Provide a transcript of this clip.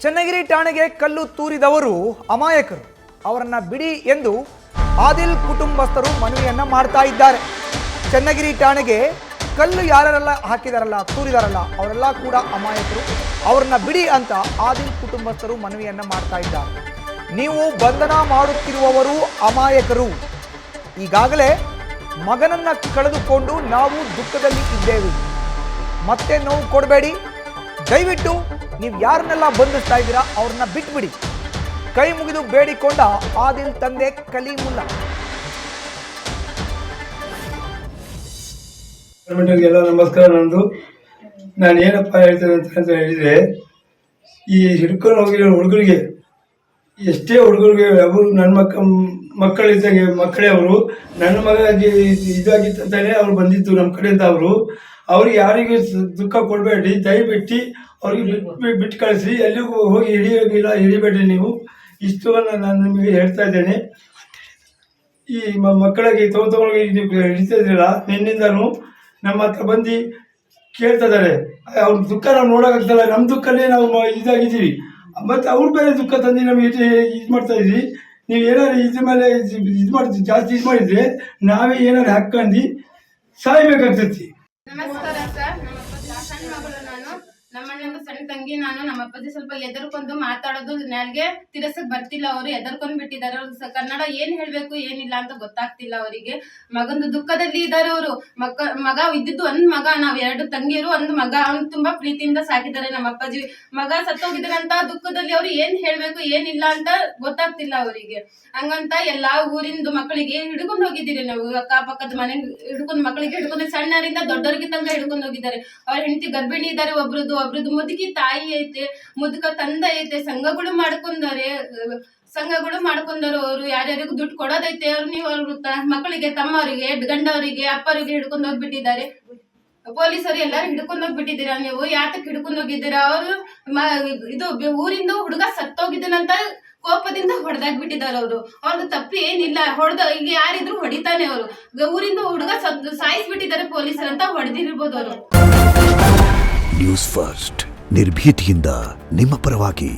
ಚನ್ನಗಿರಿ ಠಾಣೆಗೆ ಕಲ್ಲು ತೂರಿದವರು ಅಮಾಯಕರು, ಅವರನ್ನ ಬಿಡಿ ಎಂದು ಆದಿಲ್ ಕುಟುಂಬಸ್ಥರು ಮನವಿಯನ್ನ ಮಾಡ್ತಾ ಇದ್ದಾರೆ. ಚನ್ನಗಿರಿ ಠಾಣೆಗೆ ಕಲ್ಲು ಯಾರೆಲ್ಲ ಹಾಕಿದಾರಲ್ಲ, ತೂರಿದಾರಲ್ಲ, ಅವರೆಲ್ಲ ಕೂಡ ಅಮಾಯಕರು, ಅವರನ್ನ ಬಿಡಿ ಅಂತ ಆದಿಲ್ ಕುಟುಂಬಸ್ಥರು ಮನವಿಯನ್ನ ಮಾಡ್ತಾ ಇದ್ದಾರೆ. ನೀವು ಬಂಧನ ಮಾಡುತ್ತಿರುವವರು ಅಮಾಯಕರು, ಈಗಾಗಲೇ ಮಗನನ್ನ ಕಳೆದುಕೊಂಡು ನಾವು ದುಃಖದಲ್ಲಿ ಇದ್ದೇವೆ, ಮತ್ತೆ ನೋವು ಕೊಡಬೇಡಿ, ದಯವಿಟ್ಟು ನೀವು ಯಾರನ್ನೆಲ್ಲ ಬಂಧಿಸ್ತಾ ಇದ್ದೀರಾ ಅವ್ರನ್ನ ಬಿಟ್ಬಿಡಿ, ಕೈ ಮುಗಿದು ಬೇಡಿಕೊಂಡ ಆದಿಲ್ ತಂದೆ ಕಲೀಮುಲ್ಲಾ. ಎಲ್ಲ ನಮಸ್ಕಾರ. ನಾನು ಏನಪ್ಪ ಹೇಳ್ತೇನೆ ಅಂತ ಹೇಳಿದರೆ, ಈ ಹಿಡ್ಕೊಂಡು ಹೋಗಿರೋ ಹುಡುಗರಿಗೆ, ಎಷ್ಟೇ ಹುಡುಗರಿಗೆ ಅವರು ನನ್ನ ಮಕ್ಕಳಿದ್ದಂಗೆ ಮಕ್ಕಳೇ ಅವರು, ನನ್ನ ಮಗ ಇದಾಗಿತ್ತಂತಾನೆ ಅವ್ರು ಬಂದಿದ್ದು ನಮ್ಮ ಕಡೆಯಿಂದ. ಅವ್ರಿಗೆ ಯಾರಿಗೂ ದುಃಖ ಕೊಡಬೇಡಿ, ದಯವಿಟ್ಟು ಅವ್ರಿಗೆ ಬಿಟ್ಟು ಕಳಿಸಿ, ಎಲ್ಲಿಗೂ ಹೋಗಿ ಹಿಡಿಯೋಂಗಿಲ್ಲ, ಹಿಡಿಬೇಡಿ ನೀವು. ಇಷ್ಟು ನಾನು ನಿಮಗೆ ಹೇಳ್ತಾ ಇದ್ದೇನೆ. ಈ ಮಕ್ಕಳಿಗೆ ತಗೊಂಡೋಗಿ ನೀವು ಹಿಡಿತಾ ಇದ್ರಲ್ಲ, ನಿನ್ನಿಂದನೂ ನಮ್ಮ ಹತ್ರ ಬಂದು ಕೇಳ್ತಾ ಇದ್ದಾರೆ. ಅವ್ರ ದುಃಖ ನಾವು ನೋಡೋಕ್ಕಾಗ್ತಲ್ಲ, ನಮ್ಮ ದುಃಖಲ್ಲೇ ನಾವು ಇದಾಗಿದ್ದೀವಿ, ಮತ್ತು ಅವ್ರು ಬೇರೆ ದುಃಖ ತಂದು ನಮಗೆ ಇದು ಮಾಡ್ತಾ ಇದ್ವಿ. ನೀವು ಏನಾದ್ರು ಇದ್ರ ಮೇಲೆ ಇದು ಮಾಡ್ತೀವಿ, ಜಾಸ್ತಿ ಇದು ಮಾಡಿದರೆ ನಾವೇ ಏನಾದ್ರು ಹಾಕೊಂಡು ಸಾಯ್ಬೇಕಾಗ್ತೈತಿ. ನಮಸ್ಕಾರ ಸರ್. ಸಣ್ಣ ಮಗಳು ನಾನು, ನಮ್ಮಣ್ಣಂದು ಸಣ್ಣ ತಂಗಿ ನಾನು. ನಮ್ಮ ಅಪ್ಪಾಜಿ ಸ್ವಲ್ಪ ಎದರ್ಕೊಂಡು ಮಾತಾಡೋದು ನಾಲ್ಗೆ ತಿರಸಕ್ ಬರ್ತಿಲ್ಲ, ಅವರು ಎದರ್ಕೊಂಡ್ ಬಿಟ್ಟಿದ್ದಾರೆ. ಕನ್ನಡ ಏನ್ ಹೇಳ್ಬೇಕು ಏನಿಲ್ಲ ಅಂತ ಗೊತ್ತಾಗ್ತಿಲ್ಲ ಅವರಿಗೆ. ಮಗಂದು ದುಃಖದಲ್ಲಿ ಇದ್ದಾರೆ ಅವರು. ಮಗ ಇದ್ದಿದ್ದು ಒಂದ್ ಮಗ, ನಾವ್ 2 ತಂಗಿಯರು, ಒಂದು ಮಗ. ಅವ್ನು ತುಂಬಾ ಪ್ರೀತಿಯಿಂದ ಸಾಕಿದ್ದಾರೆ ನಮ್ಮ ಅಪ್ಪಾಜಿ. ಮಗ ಸತ್ತೋಗಿದ್ದಾರಂತ ದುಃಖದಲ್ಲಿ ಅವ್ರು ಏನ್ ಹೇಳ್ಬೇಕು ಏನಿಲ್ಲ ಅಂತ ಗೊತ್ತಾಗ್ತಿಲ್ಲ ಅವರಿಗೆ. ಹಂಗಂತ ಎಲ್ಲಾ ಊರಿಂದು ಮಕ್ಕಳಿಗೆ ಹಿಡ್ಕೊಂಡು ಹೋಗಿದ್ದೀರಿ ನಾವು, ಅಕ್ಕಪಕ್ಕದ ಮನೆ ಹಿಡ್ಕೊಂಡು ಮಕ್ಕಳಿಗೆ ಹಿಡ್ಕೊಂಡು, ಸಣ್ಣರಿಂದ ದೊಡ್ಡವರಿಗೆ ತನಕ ಹಿಡ್ಕೊಂಡು ಹೋಗಿದ್ದಾರೆ. ಅವ್ರ ಹೆಂಡತಿ ಗರ್ಭಿಣಿ ಇದ್ದಾರೆ, ಒಬ್ರದ್ದು ಮುದುಕಿ ತಾಯಿ ಐತೆ, ಮುದುಕ ತಂದೆ ಐತೆ, ಸಂಘಗಳು ಮಾಡ್ಕೊಂಡಾರು. ಅವರು ಯಾರ್ಯಾರಿಗೂ ದುಡ್ಡು ಕೊಡೋದೈತೆ, ಅವ್ರು ನೀವು ಅವ್ರ ಮಕ್ಕಳಿಗೆ, ತಮ್ಮವರಿಗೆ, ಗಂಡವರಿಗೆ, ಅಪ್ಪರಿಗೆ ಹಿಡ್ಕೊಂಡು ಹೋಗ್ಬಿಟ್ಟಿದ್ದಾರೆ. ಪೊಲೀಸರು ಎಲ್ಲಾರು ಹಿಡ್ಕೊಂಡು ಹೋಗ್ಬಿಟ್ಟಿದ್ದೀರಾ. ನೀವು ಯಾತಕ್ಕೆ ಹಿಡ್ಕೊಂಡು ಹೋಗಿದ್ದೀರಾ? ಅವರು ಇದು ಊರಿಂದ ಹುಡುಗ ಸತ್ತೋಗಿದ್ದನಂತ ಕೋಪದಿಂದ ಹೊಡೆದಾಗ್ಬಿಟ್ಟಿದ್ದಾರೆ ಅವರು. ಅವ್ರದ್ದು ತಪ್ಪು ಏನಿಲ್ಲ, ಈಗ ಯಾರಿದ್ರು ಹೊಡಿತಾನೆ. ಅವರು ಊರಿಂದ ಹುಡುಗ ಸಾಯಿಸ್ಬಿಟ್ಟಿದ್ದಾರೆ ಪೊಲೀಸರಂತ, ಹೊಡೆದಿರ್ಬೋದು ಅವರು. ನ್ಯೂಸ್ ಫಸ್ಟ್, ನಿರ್ಭೀತಿಯಿಂದ ನಿಮ್ಮ ಪರವಾಗಿ.